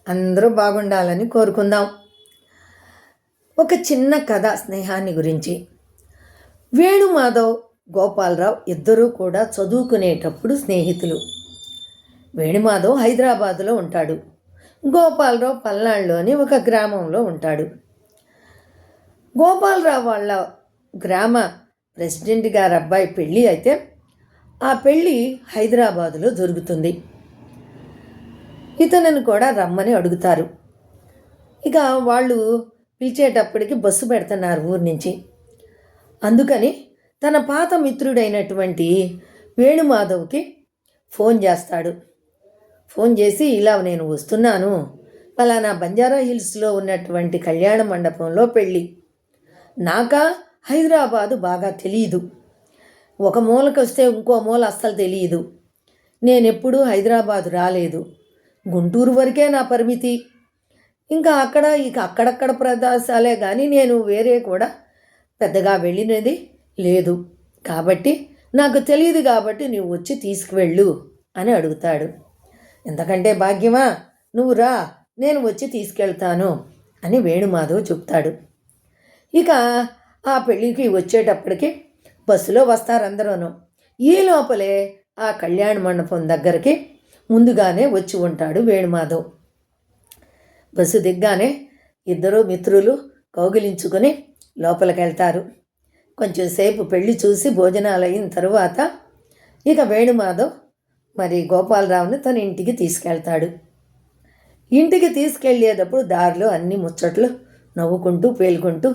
అందరూ బాగుండాలని కోరుకుందాం. ఒక చిన్న కథ స్నేహాన్ని గురించి. వేణుమాధవ్, గోపాలరావు ఇద్దరూ కూడా చదువుకునేటప్పుడు స్నేహితులు. వేణుమాధవ్ హైదరాబాదులో ఉంటాడు. గోపాలరావు పల్నాడులోని ఒక గ్రామంలో ఉంటాడు. గోపాలరావు వాళ్ళ గ్రామ ప్రెసిడెంట్ గారి అబ్బాయి పెళ్ళి అయితే ఆ పెళ్ళి హైదరాబాదులో జరుగుతుంది. ఇతనిని కూడా రమ్మని అడుగుతారు. ఇక వాళ్ళు పిలిచేటప్పటికి బస్సు పెడుతున్నారు ఊరి నుంచి. అందుకని తన పాత మిత్రుడైనటువంటి వేణుమాధవ్కి ఫోన్ చేస్తాడు. ఫోన్ చేసి, ఇలా నేను వస్తున్నాను, పలానా బంజారా హిల్స్లో ఉన్నటువంటి కళ్యాణ మండపంలో పెళ్ళి. నాకా హైదరాబాదు బాగా తెలియదు, ఒక మూలకి వస్తే ఇంకో మూల అస్సలు తెలియదు. నేనెప్పుడూ హైదరాబాదు రాలేదు, గుంటూరు వరకే నా పరిమితి. ఇంకా అక్కడక్కడ ప్రదేశాలే కానీ నేను వేరే కూడా పెద్దగా వెళ్ళినది లేదు. కాబట్టి నాకు తెలియదు, కాబట్టి నువ్వు వచ్చి తీసుకువెళ్ళు అని అడుగుతాడు. ఎంతకంటే భాగ్యమా, నువ్వు రా, నేను వచ్చి తీసుకెళ్తాను అని వేణుమాధవ్ చెప్తాడు. ఇక ఆ పెళ్ళికి వచ్చేటప్పటికి బస్సులో వస్తారు అందరూను. ఈ లోపలే ఆ కళ్యాణ మండపం దగ్గరికి ముందుగానే వచ్చి ఉంటాడు వేణుమాధవ్. బస్సు దిగ్గానే ఇద్దరు మిత్రులు కౌగిలించుకొని లోపలికి వెళ్తారు. కొంచెం సేపు పెళ్ళి చూసి భోజనాలు అయిన తరువాత ఇక వేణుమాధవ్ మరి గోపాలరావుని తన ఇంటికి తీసుకెళ్తాడు. ఇంటికి తీసుకెళ్ళేటప్పుడు దారిలో అన్ని ముచ్చట్లు నవ్వుకుంటూ పేలుకుంటూ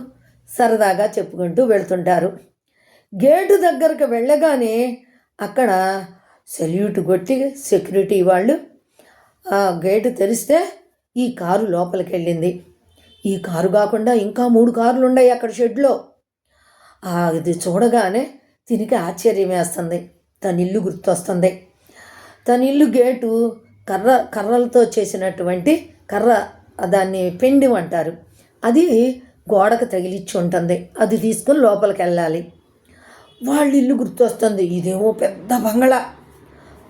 సరదాగా చెప్పుకుంటూ వెళ్తుంటారు. గేటు దగ్గరకు వెళ్ళగానే అక్కడ సెల్యూట్ కొట్టి సెక్యూరిటీ వాళ్ళు ఆ గేటు తెరిస్తే ఈ కారు లోపలికి వెళ్ళింది. ఈ కారు కాకుండా ఇంకా 3 కార్లు ఉన్నాయి అక్కడ షెడ్లో. ఇది చూడగానే తినికి ఆశ్చర్యం వేస్తుంది. తన ఇల్లు గుర్తొస్తుంది. తన ఇల్లు గేటు కర్రలతో చేసినటువంటి దాన్ని పెండి అంటారు, అది గోడకు తగిలిచ్చి ఉంటుంది. అది తీసుకుని లోపలికి వెళ్ళాలి. వాళ్ళ ఇల్లు గుర్తొస్తుంది. ఇదేమో పెద్ద బంగళా.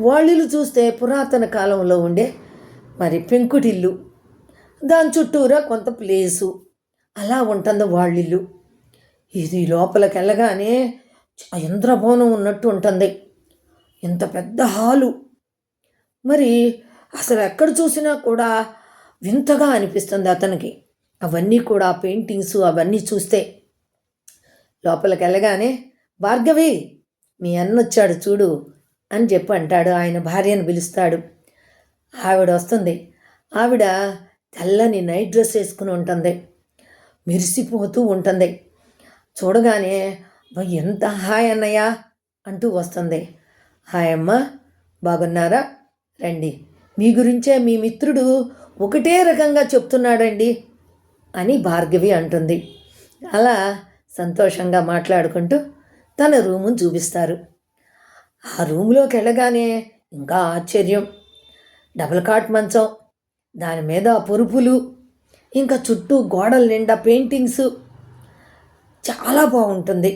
వాళ్ళిల్లు చూస్తే పురాతన కాలంలో ఉండే మరి పెంకుటిల్లు, దాని చుట్టూరా కొంత ప్లేసు అలా ఉంటుంది వాళ్ళిల్లు. ఇది లోపలికి వెళ్ళగానే ఇంద్రభవనం ఉన్నట్టు ఉంటుంది. ఇంత పెద్ద హాలు. మరి అసలు ఎక్కడ చూసినా కూడా వింతగా అనిపిస్తుంది అతనికి. అవన్నీ కూడా పెయింటింగ్స్ అవన్నీ చూస్తే. లోపలికి వెళ్ళగానే, భార్గవి, మీ అన్న వచ్చాడు చూడు అని చెప్పి అంటాడు. ఆయన భార్యను పిలుస్తాడు. ఆవిడ వస్తుంది. ఆవిడ తెల్లని నైట్ డ్రెస్ వేసుకుని ఉంటుంది, మెరిసిపోతూ ఉంటుంది. చూడగానే ఎంత హాయ్ అన్నయ్య అంటూ వస్తుంది. హాయ్ అమ్మ, బాగున్నారా, రండి, మీ గురించే మీ మిత్రుడు ఒకటే రకంగా చెప్తున్నాడండి అని భార్గవి అంటుంది. అలా సంతోషంగా మాట్లాడుకుంటూ తన రూమును చూపిస్తారు. ఆ రూములోకి వెళ్ళగానే ఇంకా ఆశ్చర్యం. డబుల్ కాట్ మంచం, దాని మీద పొరుపులు, ఇంకా చుట్టూ గోడల నిండా పెయింటింగ్స్, చాలా బాగుంటుంది.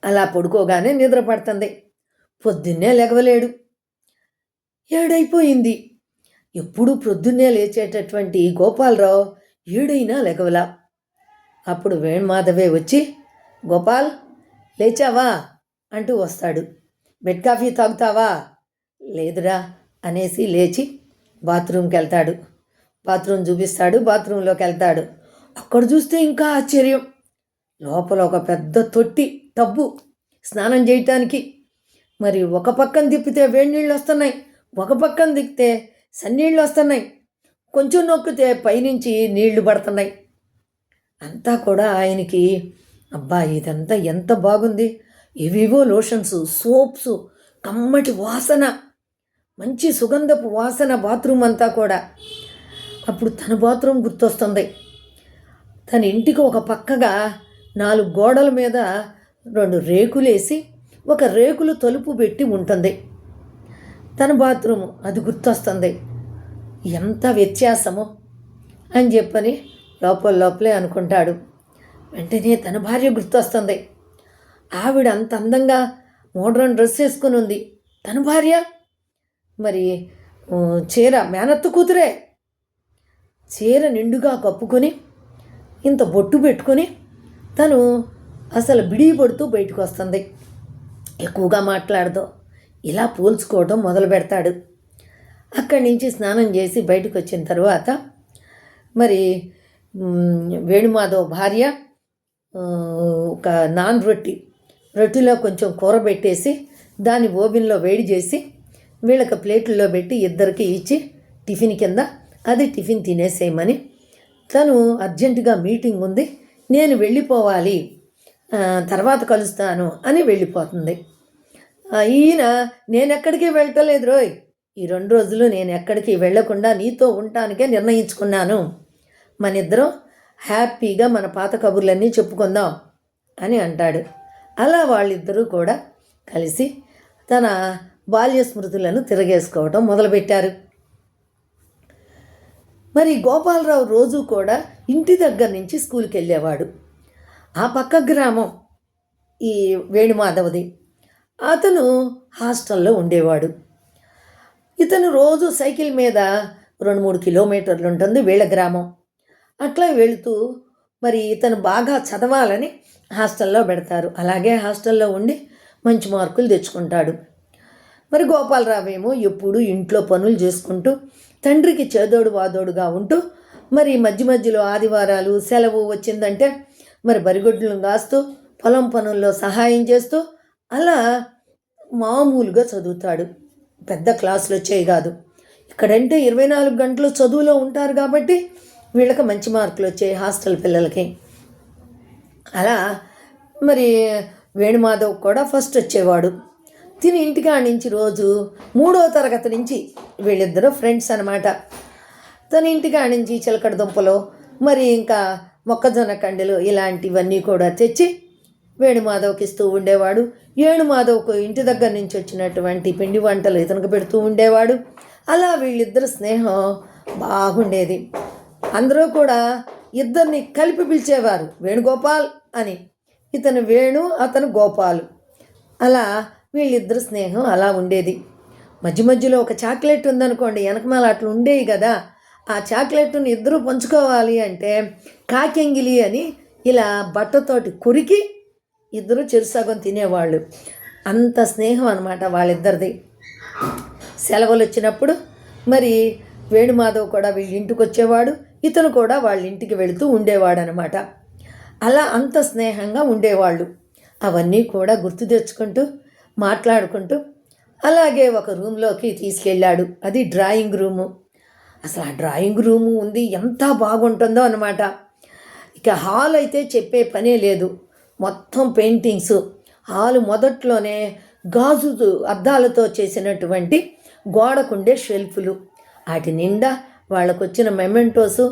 అలా పడుకోగానే నిద్ర పడుతుంది. పొద్దున్నే లెగవలేడు. 7 అయిపోయింది. ఎప్పుడూ పొద్దున్నే లేచేటటువంటి గోపాలరావు 7 అయినా లెగవలా. అప్పుడు వేణుమాధవే వచ్చి, గోపాల్ లేచావా అంటూ వస్తాడు. బెడ్ కాఫీ తాగుతావా? లేదురా అనేసి లేచి బాత్రూమ్కి వెళ్తాడు. బాత్రూమ్ చూపిస్తాడు. బాత్రూంలోకి వెళ్తాడు. అక్కడ చూస్తే ఇంకా ఆశ్చర్యం. లోపల ఒక పెద్ద తొట్టి, టబ్బు స్నానం చేయటానికి. మరి ఒక పక్కన తిప్పితే వేడి నీళ్ళు వస్తున్నాయి, ఒక పక్కన తిప్పితే సన్నీళ్ళు వస్తున్నాయి, కొంచెం నొక్కితే పైనుంచి నీళ్లు పడుతున్నాయి. అంతా కూడా ఆయనకి, అబ్బా ఇదంతా ఎంత బాగుంది, ఏవేవో లోషన్స్, సోప్స్, కమ్మటి వాసన, మంచి సుగంధపు వాసన బాత్రూమ్ అంతా కూడా. అప్పుడు తన బాత్రూమ్ గుర్తొస్తుంది. తన ఇంటికి ఒక పక్కగా 4 గోడల మీద 2 రేకులేసి ఒక రేకులు తలుపు పెట్టి ఉంటుంది. తన బాత్రూము అది గుర్తొస్తుంది. ఎంత వ్యత్యాసమో అని చెప్పని లోపలే అనుకుంటాడు. వెంటనే తన భార్య గుర్తొస్తుంది. ఆవిడ అంత అందంగా మోడ్రన్ డ్రెస్ వేసుకుని ఉంది. తన భార్య మరి చీర, మేనత్త కూతురే, చీర నిండుగా కప్పుకొని ఇంత బొట్టు పెట్టుకొని తను అసలు బిడి పడుతూ బయటకు వస్తుంది. ఎక్కువగా మాట్లాడదు. ఇలా పోల్చుకోవడం మొదలు పెడతాడు. అక్కడి నుంచి స్నానం చేసి బయటకు వచ్చిన తర్వాత మరి వేణుమాధవ్ భార్య ఒక నాన్ రొట్టెలో కొంచెం కూర పెట్టేసి దాన్ని ఓవెన్లో వేడి చేసి వీళ్ళకి ప్లేట్లలో పెట్టి ఇద్దరికి ఇచ్చి టిఫిన్ కింద అది టిఫిన్ తినేసేయమని, తను అర్జెంటుగా మీటింగ్ ఉంది, నేను వెళ్ళిపోవాలి, తర్వాత కలుస్తాను అని వెళ్ళిపోతుంది. ఈయన నేనెక్కడికి వెళ్ళటలేదు రోయ్, ఈ 2 రోజులు నేను ఎక్కడికి వెళ్ళకుండా నీతో ఉండటానికే నిర్ణయించుకున్నాను, మన ఇద్దరం హ్యాపీగా మన పాత కబుర్లన్నీ చెప్పుకుందాం అని అంటాడు. అలా వాళ్ళిద్దరూ కూడా కలిసి తన బాల్య స్మృతులను తిరగేసుకోవటం మొదలుపెట్టారు. మరి గోపాలరావు రోజు కూడా ఇంటి దగ్గర నుంచి స్కూల్కి వెళ్ళేవాడు. ఆ పక్క గ్రామం ఈ వేణుమాధవది. అతను హాస్టల్లో ఉండేవాడు. ఇతను రోజు సైకిల్ మీద 2-3 కిలోమీటర్లు ఉంటుంది వీళ్ళ గ్రామం. అట్లా వెళుతూ మరి ఇతను బాగా చదవాలని హాస్టల్లో పెడతారు. అలాగే హాస్టల్లో ఉండి మంచి మార్కులు తెచ్చుకుంటాడు. మరి గోపాలరావు ఏమో ఎప్పుడు ఇంట్లో పనులు చేసుకుంటూ తండ్రికి చేదోడు వాదోడుగా ఉంటూ మరి మధ్య మధ్యలో ఆదివారాలు సెలవు వచ్చిందంటే మరి బరిగొడ్లను కాస్తూ పొలం పనుల్లో సహాయం చేస్తూ అలా మామూలుగా చదువుతాడు. పెద్ద క్లాసులు వచ్చేవి కాదు. ఇక్కడంటే 24 గంటలు చదువులో ఉంటారు కాబట్టి వీళ్ళకి మంచి మార్కులు వచ్చాయి హాస్టల్ పిల్లలకి. అలా మరి వేణుమాధవ్ కూడా ఫస్ట్ వచ్చేవాడు. తిని ఇంటికాడి నుంచి రోజు 3వ తరగతి నుంచి వీళ్ళిద్దరూ ఫ్రెండ్స్ అనమాట. తన ఇంటికాడి నుంచి చిలకడ దుంపలు మరి ఇంకా మొక్కజొన్న కండెలు ఇలాంటివన్నీ కూడా తెచ్చి వేణుమాధవ్కి ఇస్తూ ఉండేవాడు. వేణుమాధవ్కు ఇంటి దగ్గర నుంచి వచ్చినటువంటి పిండి వంటలు ఇతనికి పెడుతూ ఉండేవాడు. అలా వీళ్ళిద్దరు స్నేహం బాగుండేది. అందరూ కూడా ఇద్దరిని కలిపి పిలిచేవారు వేణుగోపాల్ అని. ఇతను వేణు, అతను గోపాలు. అలా వీళ్ళిద్దరు స్నేహం అలా ఉండేది. మధ్య మధ్యలో ఒక చాక్లెట్ ఉందనుకోండి, వెనకమాల అట్లా ఉండేవి కదా, ఆ చాక్లెట్ను ఇద్దరూ పంచుకోవాలి అంటే కాకెంగిలి అని ఇలా బట్టతోటి కొరికి ఇద్దరు చెరుసగం తినేవాళ్ళు. అంత స్నేహం అనమాట వాళ్ళిద్దరిది. సెలవులు వచ్చినప్పుడు మరి వేణుమాధవ్ కూడా వీళ్ళ ఇంటికి వచ్చేవాడు, ఇతను కూడా వాళ్ళ ఇంటికి వెళుతూ ఉండేవాడు అనమాట. అలా అంత స్నేహంగా ఉండేవాళ్ళు. అవన్నీ కూడా గుర్తు తెచ్చుకుంటూ మాట్లాడుకుంటూ అలాగే ఒక రూమ్లోకి తీసుకెళ్ళాడు. అది డ్రాయింగ్ రూము. అసలు ఆ డ్రాయింగ్ రూము ఉంది, ఎంత బాగుంటుందో అనమాట. ఇక హాల్ అయితే చెప్పే పనే లేదు, మొత్తం పెయింటింగ్స్. హాలు మొదట్లోనే గాజు అద్దాలతో చేసినటువంటి గోడకుండే షెల్ఫ్లు, వాటి నిండా వాళ్ళకు వచ్చిన మెమెంటోసు,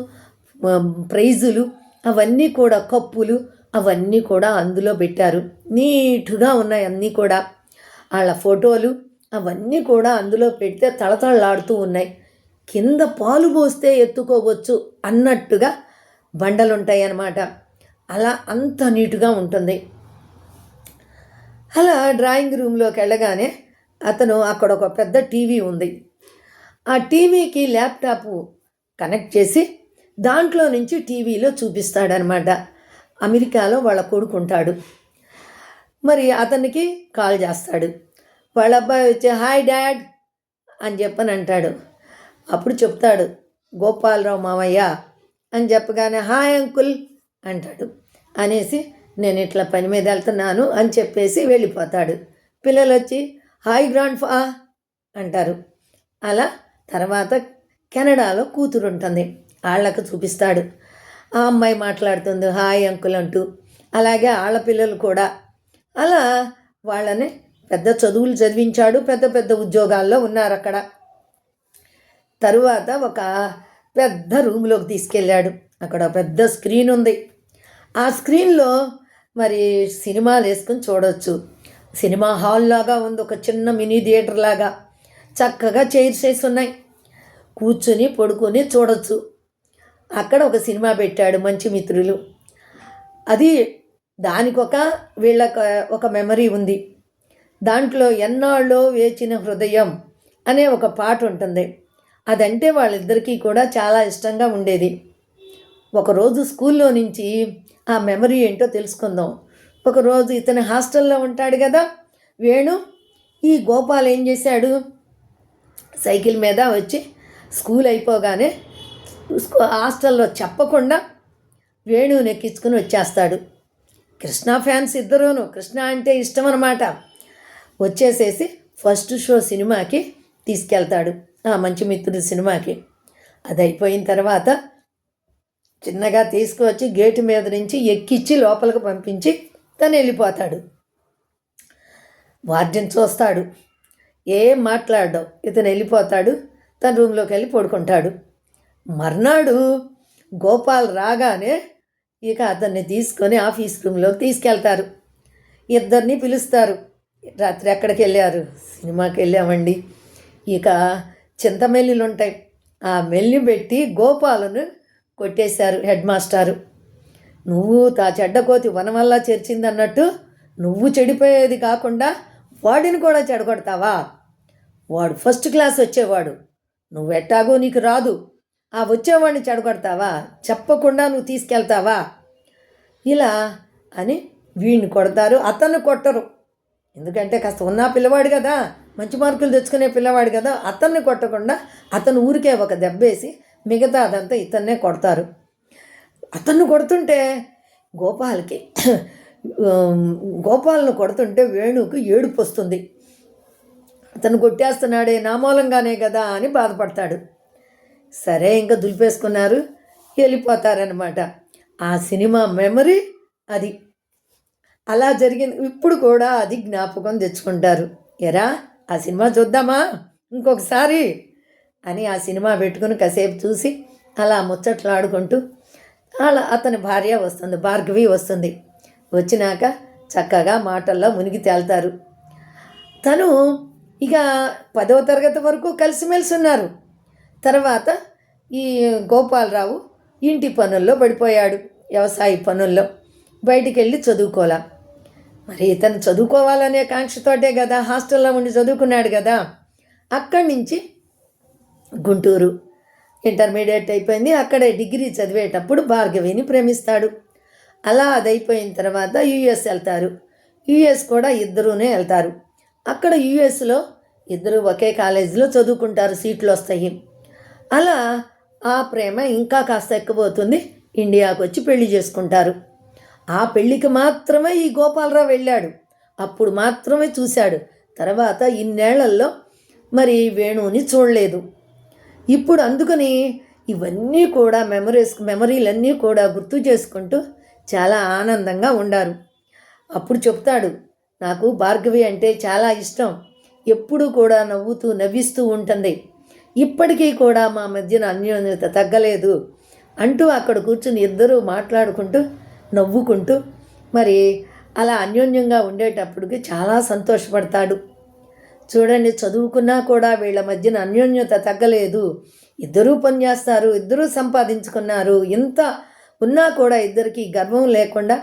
ప్రైజులు అవన్నీ కూడా, కప్పులు అవన్నీ కూడా అందులో పెట్టారు. నీట్గా ఉన్నాయి అన్నీ కూడా. వాళ్ళ ఫోటోలు అవన్నీ కూడా అందులో పెడితే తళతళలాడుతూ ఉన్నాయి. కింద పాలు పోస్తే ఎత్తుకోవచ్చు అన్నట్టుగా బండలు ఉంటాయి అన్నమాట. అలా అంత నీట్గా ఉంటుంది. అలా డ్రాయింగ్ రూమ్లోకి వెళ్ళగానే అతను అక్కడ ఒక పెద్ద టీవీ ఉంది. ఆ టీవీకి ల్యాప్టాప్ కనెక్ట్ చేసి దాంట్లో నుంచి టీవీలో చూపిస్తాడనమాట. అమెరికాలో వాళ్ళ కొడుకుంటాడు. మరి అతనికి కాల్ చేస్తాడు. వాళ్ళ అబ్బాయి వచ్చి హాయ్ డాడ్ అని చెప్పని అంటాడు. అప్పుడు చెప్తాడు గోపాలరావు మామయ్య అని చెప్పగానే హాయ్ అంకుల్ అంటాడు. అనేసి నేను ఇట్లా పని మీద వెళ్తున్నాను అని చెప్పేసి వెళ్ళిపోతాడు. పిల్లలు వచ్చి హాయ్ గ్రాండ్ ఫా అంటారు. అలా తర్వాత కెనడాలో కూతురు ఉంటుంది, వాళ్ళకు చూపిస్తాడు. ఆ అమ్మాయి మాట్లాడుతుంది హాయ్ అంకుల్ అంటూ. అలాగే వాళ్ళ పిల్లలు కూడా. అలా వాళ్ళని పెద్ద చదువులు చదివించాడు, పెద్ద పెద్ద ఉద్యోగాల్లో ఉన్నారు అక్కడ. తరువాత ఒక పెద్ద రూమ్లోకి తీసుకెళ్ళాడు. అక్కడ పెద్ద స్క్రీన్ ఉంది. ఆ స్క్రీన్లో మరి సినిమాలు వేసుకుని చూడవచ్చు. సినిమా హాల్ లాగా ఉంది, ఒక చిన్న మినీ థియేటర్ లాగా. చక్కగా చైర్స్ వేసి ఉన్నాయి, కూర్చుని పడుకొని చూడవచ్చు. అక్కడ ఒక సినిమా పెట్టాడు మంచి మిత్రులు. అది దానికొక వీళ్ళకి ఒక మెమరీ ఉంది. దాంట్లో ఎన్నాళ్ళో వేచిన హృదయం అనే ఒక పాట ఉంటుంది. అదంటే వాళ్ళిద్దరికీ కూడా చాలా ఇష్టంగా ఉండేది. ఒకరోజు స్కూల్లో నుంచి ఆ మెమరీ ఏంటో తెలుసుకుందాం. ఒకరోజు ఇతను హాస్టల్లో ఉంటాడు కదా వేణు. ఈ గోపాల్ ఏం చేశాడు, సైకిల్ మీద వచ్చి స్కూల్ అయిపోగానే హాస్టల్లో చెప్పకుండా వేణువుని ఎక్కించుకుని వచ్చేస్తాడు. కృష్ణ ఫ్యాన్స్ ఇద్దరూను, కృష్ణ అంటే ఇష్టం అన్నమాట. వచ్చేసేసి ఫస్ట్ షో సినిమాకి తీసుకెళ్తాడు, ఆ మంచి మిత్రుడు సినిమాకి. అది అయిపోయిన తర్వాత చిన్నగా తీసుకువచ్చి గేటు మీద నుంచి ఎక్కించి లోపలికి పంపించి తను వెళ్ళిపోతాడు. వార్డెన్ చూస్తాడు, ఏం మాట్లాడడం, ఇతను వెళ్ళిపోతాడు. తన రూమ్లోకి వెళ్ళి పడుకుంటాడు. మర్నాడు గోపాల్ రాగానే ఇక అతన్ని తీసుకొని ఆఫీస్ రూమ్లోకి తీసుకెళ్తారు. ఇద్దరిని పిలుస్తారు. రాత్రి ఎక్కడికి వెళ్ళారు? సినిమాకి వెళ్ళామండి. ఇక చింతమెల్లిలు ఉంటాయి, ఆ మెల్లి పెట్టి గోపాలను కొట్టేశారు హెడ్ మాస్టారు. నువ్వు తా చెడ్డకోతి వనం వల్ల చేర్చిందన్నట్టు నువ్వు చెడిపోయేది కాకుండా వాడిని కూడా చెడగొడతావా? వాడు ఫస్ట్ క్లాస్ వచ్చేవాడు, నువ్వెట్టాగో నీకు రాదు, ఆ వచ్చేవాడిని చెడగొడతావా? చెప్పకుండా నువ్వు తీసుకెళ్తావా? ఇలా అని వీడిని కొడతారు. అతన్ని కొట్టరు, ఎందుకంటే కాస్త ఉన్న పిల్లవాడు కదా, మంచి మార్కులు తెచ్చుకునే పిల్లవాడు కదా. అతన్ని కొట్టకుండా అతను ఊరికే ఒక దెబ్బేసి మిగతా అదంతా ఇతన్నే కొడతారు. అతన్ని కొడుతుంటే గోపాల్ను కొడుతుంటే వేణువుకి ఏడుపు వస్తుంది. అతను కొట్టేస్తున్నాడే నా మూలంగానే కదా అని బాధపడతాడు. సరే ఇంకా దులిపేసుకున్నారు, వెళ్ళిపోతారనమాట. ఆ సినిమా మెమరీ అది అలా జరిగింది. ఇప్పుడు కూడా అది జ్ఞాపకం తెచ్చుకుంటారు. ఎరా ఆ సినిమా చూద్దామా ఇంకొకసారి అని ఆ సినిమా పెట్టుకుని కాసేపు చూసి అలా ముచ్చట్లాడుకుంటూ అలా అతని భార్య వస్తుంది, భార్గవి వస్తుంది. వచ్చినాక చక్కగా మాటల్లో మునిగి తేల్తారు. తను ఇక 10వ తరగతి వరకు కలిసిమెలిసి ఉన్నారు. తర్వాత ఈ గోపాలరావు ఇంటి పనుల్లో పడిపోయాడు, వ్యవసాయ పనుల్లో. బయటికి వెళ్ళి చదువుకోలే. మరి ఇతను చదువుకోవాలనే కాంక్షతోటే కదా హాస్టల్లో ఉండి చదువుకున్నాడు కదా. అక్కడి నుంచి గుంటూరు ఇంటర్మీడియట్ అయిపోయింది. అక్కడే డిగ్రీ చదివేటప్పుడు భార్గవిని ప్రేమిస్తాడు. అలా అది అయిపోయిన తర్వాత యుఎస్ వెళ్తారు. యుఎస్ కూడా ఇద్దరూనే వెళ్తారు. అక్కడ యుఎస్లో ఇద్దరు ఒకే కాలేజీలో చదువుకుంటారు, సీట్లు వస్తాయి. అలా ఆ ప్రేమ ఇంకా కాస్త ఎక్కబోతుంది. ఇండియాకు వచ్చి పెళ్లి చేసుకుంటారు. ఆ పెళ్ళికి మాత్రమే ఈ గోపాలరావు వెళ్ళాడు, అప్పుడు మాత్రమే చూశాడు. తర్వాత ఇన్నేళ్లలో మరి వేణువుని చూడలేదు. ఇప్పుడు అందుకని ఇవన్నీ కూడా మెమరీలన్నీ కూడా గుర్తు చేసుకుంటూ చాలా ఆనందంగా ఉండారు. అప్పుడు చెప్తాడు, నాకు భార్గవి అంటే చాలా ఇష్టం, ఎప్పుడూ కూడా నవ్విస్తూ ఉంటుంది, ఇప్పటికీ కూడా మా మధ్యన అన్యోన్యత తగ్గలేదు అంటూ అక్కడ కూర్చుని ఇద్దరూ మాట్లాడుకుంటూ నవ్వుకుంటూ మరి అలా అన్యోన్యంగా ఉండేటప్పటికి చాలా సంతోషపడతాడు. చూడండి, చదువుకున్నా కూడా వీళ్ళ మధ్యన అన్యోన్యత తగ్గలేదు, ఇద్దరూ పనిచేస్తారు, ఇద్దరూ సంపాదించుకున్నారు, ఇంత ఉన్నా కూడా ఇద్దరికీ గర్వం లేకుండా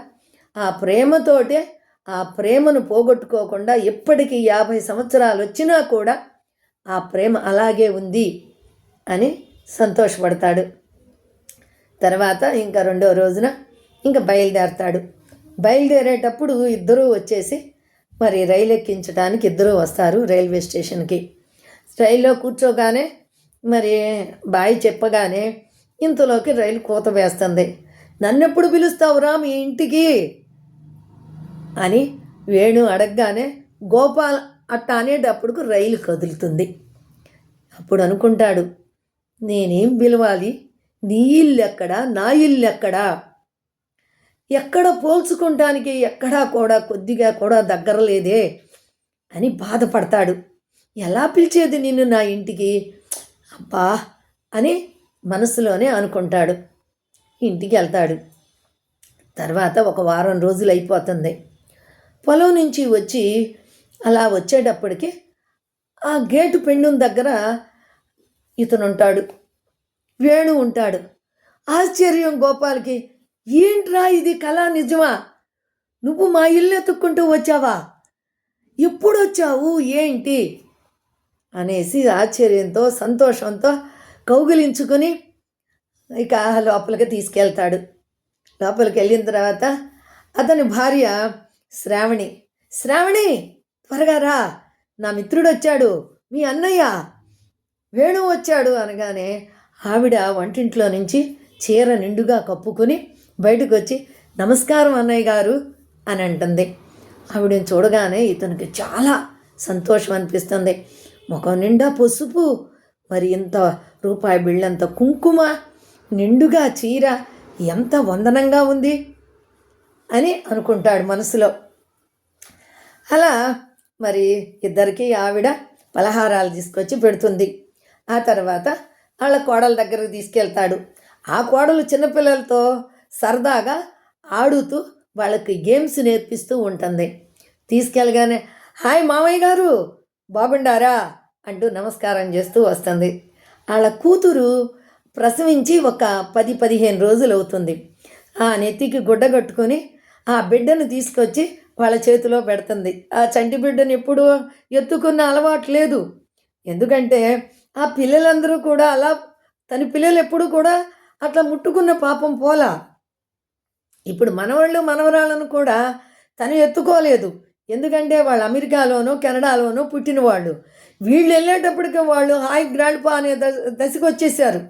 ఆ ప్రేమతోటే ఆ ప్రేమను పోగొట్టుకోకుండా ఎప్పటికీ 50 సంవత్సరాలు వచ్చినా కూడా ఆ ప్రేమ అలాగే ఉంది అని సంతోషపడతాడు. తర్వాత ఇంకా 2వ రోజున ఇంకా బయలుదేరతాడు. బయలుదేరేటప్పుడు ఇద్దరూ వచ్చేసి మరి రైలు ఎక్కించడానికి ఇద్దరూ వస్తారు రైల్వే స్టేషన్కి. రైల్లో కూర్చోగానే మరి బాయ్ చెప్పగానే ఇంతలోకి రైలు కూత వేస్తుంది. నన్నెప్పుడు పిలుస్తావురా మీ ఇంటికి అని వేణు అడగగానే గోపాల్ అట్ట అనేటప్పుడు రైలు కదులుతుంది. అప్పుడు అనుకుంటాడు, నేనేం పిలవాలి, నీ ఇల్లు ఎక్కడా, నా ఇల్లు ఎక్కడా, ఎక్కడ పోల్చుకుంటానికి ఎక్కడా కూడా కొద్దిగా కూడా దగ్గర లేదే అని బాధపడతాడు. ఎలా పిలిచేది నిన్ను నా ఇంటికి, అబ్బా అని మనసులోనే అనుకుంటాడు. ఇంటికి వెళ్తాడు. తర్వాత ఒక వారం రోజులు అయిపోతుంది. పొలం నుంచి వచ్చి అలా వచ్చేటప్పటికి ఆ గేటు పెండుం దగ్గర ఇతను ఉంటాడు, వేణు ఉంటాడు. ఆశ్చర్యం గోపాల్కి, ఏంట్రా ఇది కళ నిజమా, నువ్వు మా ఇల్లు ఎత్తుక్కుంటూ వచ్చావా, ఎప్పుడు వచ్చావు ఏంటి అనేసి ఆశ్చర్యంతో సంతోషంతో కౌగిలించుకొని ఇక లోపలికి తీసుకెళ్తాడు. లోపలికి వెళ్ళిన తర్వాత అతని భార్య శ్రావణి, శ్రావణి త్వరగా రా, నా మిత్రుడు వచ్చాడు, మీ అన్నయ్య వేణు వచ్చాడు అనగానే ఆవిడ వంటింట్లో నుంచి చీర నిండుగా కప్పుకొని బయటకు వచ్చి, నమస్కారం అన్నయ్య గారు అని అంటుంది. ఆవిడని చూడగానే ఇతనికి చాలా సంతోషం అనిపిస్తుంది. ముఖం నిండా పసుపు, మరి ఇంత రూపాయి బిళ్ళంత కుంకుమ, నిండుగా చీర, ఎంత వందనంగా ఉంది అని అనుకుంటాడు మనసులో. అలా మరి ఇద్దరికి ఆవిడ పలహారాలు తీసుకొచ్చి పెడుతుంది. ఆ తర్వాత వాళ్ళ కోడల దగ్గరకు తీసుకెళ్తాడు. ఆ కోడలు చిన్నపిల్లలతో సరదాగా ఆడుతూ వాళ్ళకి గేమ్స్ నేర్పిస్తూ ఉంటుంది. తీసుకెళ్ళగానే, హాయ్ మామయ్య గారు, బాగుండారా అంటూ నమస్కారం చేస్తూ వస్తుంది. వాళ్ళ కూతురు ప్రసవించి ఒక 10-15 రోజులు అవుతుంది. ఆ నెత్తికి గుడ్డ కట్టుకొని ఆ బిడ్డను తీసుకొచ్చి వాళ్ళ చేతిలో పెడుతుంది. ఆ చంటి బిడ్డను ఎప్పుడూ ఎత్తుకున్న అలవాటు లేదు. ఎందుకంటే ఆ పిల్లలందరూ కూడా అలా, తన పిల్లలు ఎప్పుడు కూడా అట్లా ముట్టుకున్న పాపం పోలా. ఇప్పుడు మనవాళ్ళు మనవరాళ్ళను కూడా తను ఎత్తుకోలేదు. ఎందుకంటే వాళ్ళు అమెరికాలోనో కెనడాలోనో పుట్టిన వాళ్ళు. వీళ్ళు వెళ్ళేటప్పటికి వాళ్ళు హాయ్ గ్రాండ్ పా అనే దశకు వచ్చేసారు.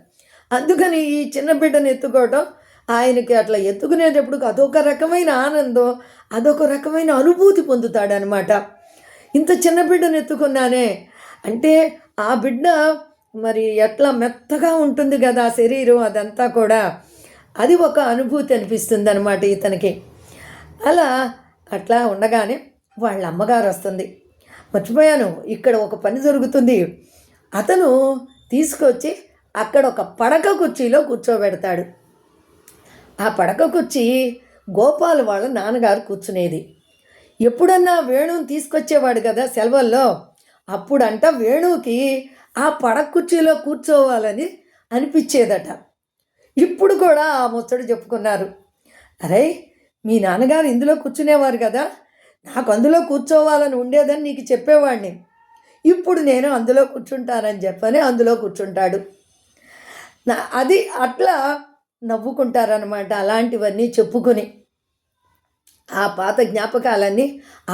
అందుకని ఈ చిన్న బిడ్డను ఎత్తుకోవటం ఆయనకి, అట్లా ఎత్తుకునేటప్పుడు అదొక రకమైన ఆనందం, అదొక రకమైన అనుభూతి పొందుతాడనమాట. ఇంత చిన్న బిడ్డను ఎత్తుకున్నానే అంటే ఆ బిడ్డ మరి ఎట్లా మెత్తగా ఉంటుంది కదా శరీరం, అదంతా కూడా అది ఒక అనుభూతి అనిపిస్తుంది అనమాట ఇతనికి. అట్లా ఉండగానే వాళ్ళ అమ్మగారు వస్తుంది. మర్చిపోయాను, ఇక్కడ ఒక పని జరుగుతుంది. అతను తీసుకొచ్చి అక్కడ ఒక పడక కుర్చీలో కూర్చోబెడతాడు. ఆ పడక కుర్చీ గోపాల్ వాళ్ళ నాన్నగారు కూర్చునేది. ఎప్పుడన్నా వేణుని తీసుకొచ్చేవాడు కదా సెలవుల్లో, అప్పుడంట వేణుకి ఆ పడక కుర్చీలో కూర్చోవాలని అనిపించేదట. ఇప్పుడు కూడా ఆ ముచ్చట చెప్పుకున్నారు. అరే, మీ నాన్నగారు ఇందులో కూర్చునేవారు కదా, నాకు అందులో కూర్చోవాలని ఉండేదని నీకు చెప్పేవాడిని, ఇప్పుడు నేను అందులో కూర్చుంటానని చెప్పని అందులో కూర్చుంటాడు. అది అట్లా నవ్వుకుంటారనమాట. అలాంటివన్నీ చెప్పుకొని ఆ పాత జ్ఞాపకాలన్నీ,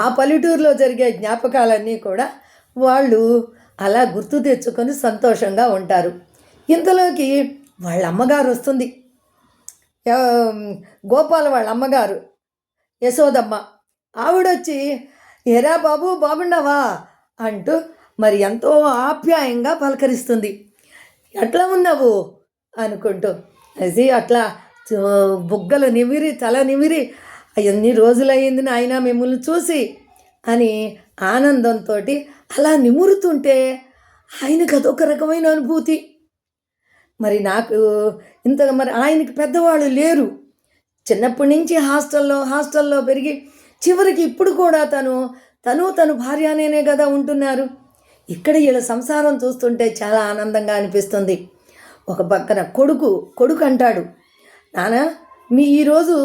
ఆ పల్లెటూరులో జరిగే జ్ఞాపకాలన్నీ కూడా వాళ్ళు అలా గుర్తు తెచ్చుకొని సంతోషంగా ఉంటారు. ఇంతలోకి వాళ్ళ అమ్మగారు వస్తుంది. గోపాల్ వాళ్ళ అమ్మగారు యశోదమ్మ. ఆవిడొచ్చి, ఏరా బాబు బాగున్నావా అంటూ మరి ఎంతో ఆప్యాయంగా పలకరిస్తుంది. ఎట్లా ఉన్నావు అనుకుంటూ, అది అట్లా బుగ్గలు నిమిరి తల నిమిరి, ఎన్ని రోజులయ్యింది నాయన మిమ్మల్ని చూసి అని ఆనందంతో అలా నిమురుతుంటే ఆయనకు అదొక రకమైన అనుభూతి. మరి నాకు మరి ఆయనకి పెద్దవాళ్ళు లేరు. చిన్నప్పటి నుంచి హాస్టల్లో పెరిగి చివరికి ఇప్పుడు కూడా తను భార్య అనేనే కదా ఉంటున్నారు. ఇక్కడ వీళ్ళ సంసారం చూస్తుంటే చాలా ఆనందంగా అనిపిస్తుంది. ఒక పక్కన కొడుకు అంటాడు, నాన్న ఈరోజు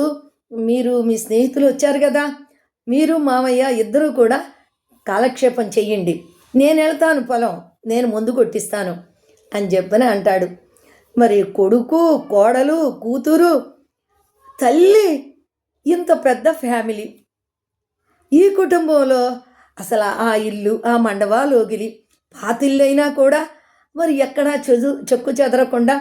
మీరు మీ స్నేహితులు వచ్చారు కదా, మీరు మామయ్య ఇద్దరూ కూడా కాలక్షేపం చెయ్యండి, నేను వెళ్తాను పొలం, నేను ముందు కొట్టిస్తాను అని చెప్పని అంటాడు. మరి కొడుకు, కోడలు, కూతురు, తల్లి, ఇంత పెద్ద ఫ్యామిలీ. ఈ కుటుంబంలో అసలు ఆ ఇల్లు, ఆ మండవాలోగిలి పాతిల్లు అయినా కూడా మరి ఎక్కడా చెక్కు చెదరకుండా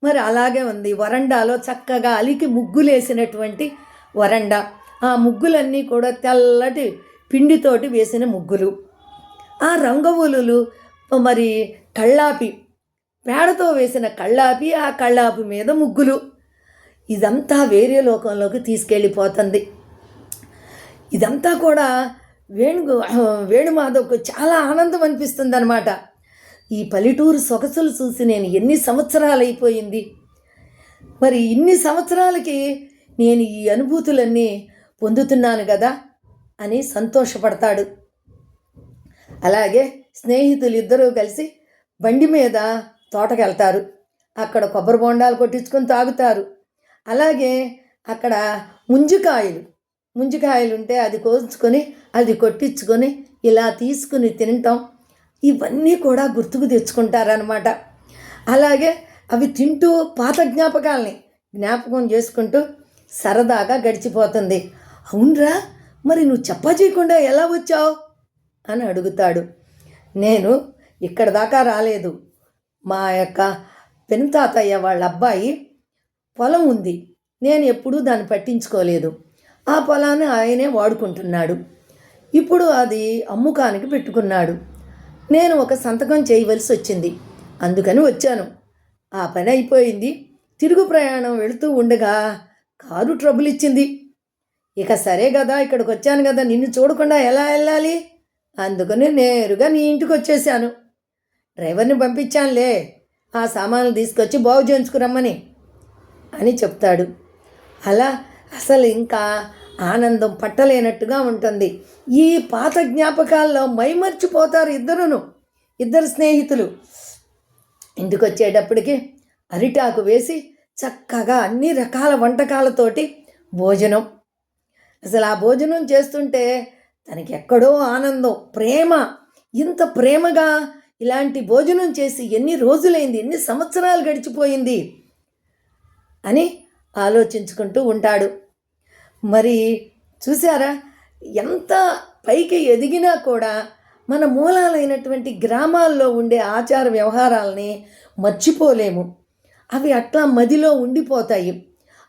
మరి అలాగే ఉంది. వరండాలో చక్కగా అలికి ముగ్గులేసినటువంటి వరండా. ఆ ముగ్గులన్నీ కూడా తెల్లటి పిండితోటి వేసిన ముగ్గులు. ఆ రంగవల్లులు, మరి కళ్ళాపి, పేడతో వేసిన కళ్ళాపి, ఆ కళ్ళాపి మీద ముగ్గులు. ఇదంతా వేరే లోకంలోకి తీసుకెళ్ళిపోతుంది. ఇదంతా కూడా వేణుమాధవ్కు చాలా ఆనందం అనిపిస్తుంది అనమాట. ఈ పల్లెటూరు సొగసులు చూసి నేను ఎన్ని సంవత్సరాలు అయిపోయింది, మరి ఇన్ని సంవత్సరాలకి నేను ఈ అనుభూతులన్నీ పొందుతున్నాను కదా అని సంతోషపడతాడు. అలాగే స్నేహితులు ఇద్దరూ కలిసి బండి మీద తోటకెళ్తారు. అక్కడ కొబ్బరి బొండాలు కొట్టించుకొని తాగుతారు. అలాగే అక్కడ ముంజికాయలు ఉంటే అది కోసుకొని అది కొట్టించుకొని ఇలా తీసుకుని తినటం, ఇవన్నీ కూడా గుర్తుకు తెచ్చుకుంటారనమాట. అలాగే అవి తింటూ పాత జ్ఞాపకాల్ని జ్ఞాపకం చేసుకుంటూ సరదాగా గడిచిపోతుంది. అవునరా, మరి నువ్వు చెప్పా చేయకుండా ఎలా వచ్చావు అని అడుగుతాడు. నేను ఇక్కడ దాకా రాలేదు. మా యొక్క పెనుతాతయ్య వాళ్ళ అబ్బాయి పొలం ఉంది. నేను ఎప్పుడూ దాన్ని పట్టించుకోలేదు. ఆ పొలాన్ని ఆయనే వాడుకుంటున్నాడు. ఇప్పుడు అది అమ్ముకానికి పెట్టుకున్నాడు. నేను ఒక సంతకం చేయవలసి వచ్చింది, అందుకని వచ్చాను. ఆ పని అయిపోయింది. తిరుగు ప్రయాణం వెళుతూ ఉండగా కారు ట్రబుల్ ఇచ్చింది. ఇక సరే కదా, ఇక్కడికి వచ్చాను కదా, నిన్ను చూడకుండా ఎలా వెళ్ళాలి? అందుకని నేరుగా నీ ఇంటికి వచ్చేసాను. డ్రైవర్ని పంపించానులే, ఆ సామాన్లు తీసుకొచ్చి బాగు చేయించుకురమ్మని అని చెప్తాడు. అలా అసలు ఇంకా ఆనందం పట్టలేనట్టుగా ఉంటుంది. ఈ పాత జ్ఞాపకాల్లో మైమర్చిపోతారు ఇద్దరు స్నేహితులు. ఇంటికి వచ్చేటప్పటికి అరిటాకు వేసి చక్కగా అన్ని రకాల వంటకాలతోటి భోజనం. అసలు ఆ భోజనం చేస్తుంటే తనకి ఎక్కడో ఆనందం, ప్రేమ. ఇంత ప్రేమగా ఇలాంటి భోజనం చేసి ఎన్ని రోజులైంది, ఎన్ని సంవత్సరాలు గడిచిపోయింది అని ఆలోచించుకుంటూ ఉంటాడు. మరి చూసారా, ఎంత పైకి ఎదిగినా కూడా మన మూలాలైనటువంటి గ్రామాల్లో ఉండే ఆచార వ్యవహారాలని మర్చిపోలేము. అవి అట్లా మదిలో ఉండిపోతాయి.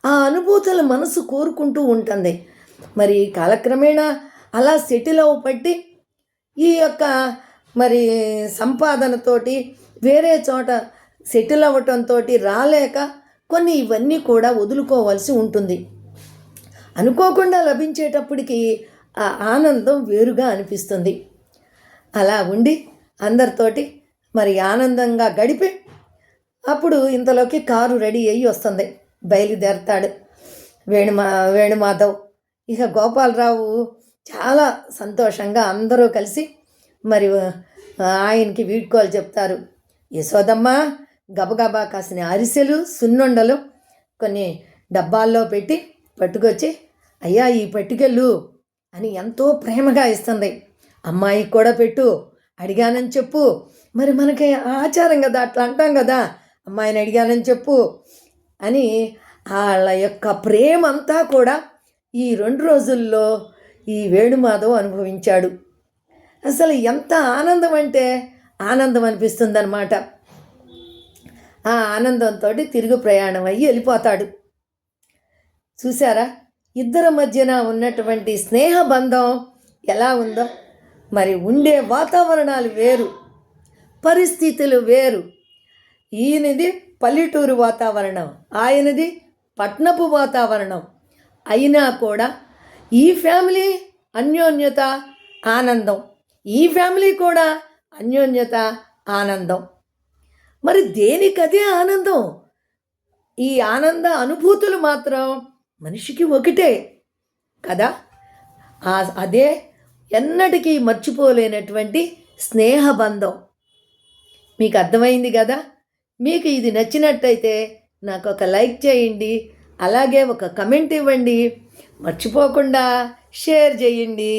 ఆ అనుభూతులు మనసు కోరుకుంటూ ఉంటుంది. మరి కాలక్రమేణా అలా సెటిల్ అవ్వబట్టి ఈ యొక్క మరి సంపాదనతోటి వేరే చోట సెటిల్ అవ్వటంతో రాలేక కొన్ని ఇవన్నీ కూడా వదులుకోవాల్సి ఉంటుంది. అనుకోకుండా లభించేటప్పటికి ఆ ఆనందం వేరుగా అనిపిస్తుంది. అలా ఉండి అందరితోటి మరి ఆనందంగా గడిపి అప్పుడు ఇంతలోకి కారు రెడీ అయ్యి వస్తుంది. బయలుదేరతాడు వేణుమాధవ్. ఇక గోపాలరావు చాలా సంతోషంగా అందరూ కలిసి మరి ఆయనకి వీడ్కోలు చెప్తారు. యశోదమ్మ గబగబా కాసిన అరిసెలు, సున్నుండలు కొన్ని డబ్బాల్లో పెట్టి పట్టుకొచ్చి, అయ్యా ఈ పట్టుకెళ్ళు అని ఎంతో ప్రేమగా ఇస్తుంది. అమ్మాయికి కూడా పెట్టు, అడిగానని చెప్పు. మరి మనకి ఆచారం కదా, అట్లా అంటాం కదా, అమ్మాయిని అడిగానని చెప్పు అని వాళ్ళ యొక్క ప్రేమ అంతా కూడా ఈ 2 రోజుల్లో ఈ వేణుమాధవ్ అనుభవించాడు. అసలు ఎంత ఆనందం అంటే ఆనందం అనిపిస్తుందన్నమాట. ఆ ఆనందంతో తిరుగు ప్రయాణం అయ్యి వెళ్ళిపోతాడు. చూసారా, ఇద్దరి మధ్యన ఉన్నటువంటి స్నేహబంధం ఎలా ఉందో. మరి ఉండే వాతావరణాలు వేరు, పరిస్థితులు వేరు. ఈయనది పల్లెటూరు వాతావరణం, ఆయనది పట్నపు వాతావరణం. అయినా కూడా ఈ ఫ్యామిలీ అన్యోన్యత, ఆనందం, ఈ ఫ్యామిలీ కూడా అన్యోన్యత, ఆనందం. మరి దేనికదే ఆనందం. ఈ ఆనంద అనుభూతులు మాత్రం మనిషికి ఒకటే కదా. అదే ఎన్నటికీ మర్చిపోలేనటువంటి స్నేహబంధం. మీకు అర్థమైంది కదా. మీకు ఇది నచ్చినట్టయితే నాకు ఒక లైక్ చేయండి, అలాగే ఒక కమెంట్ ఇవ్వండి, మర్చిపోకుండా షేర్ చేయండి.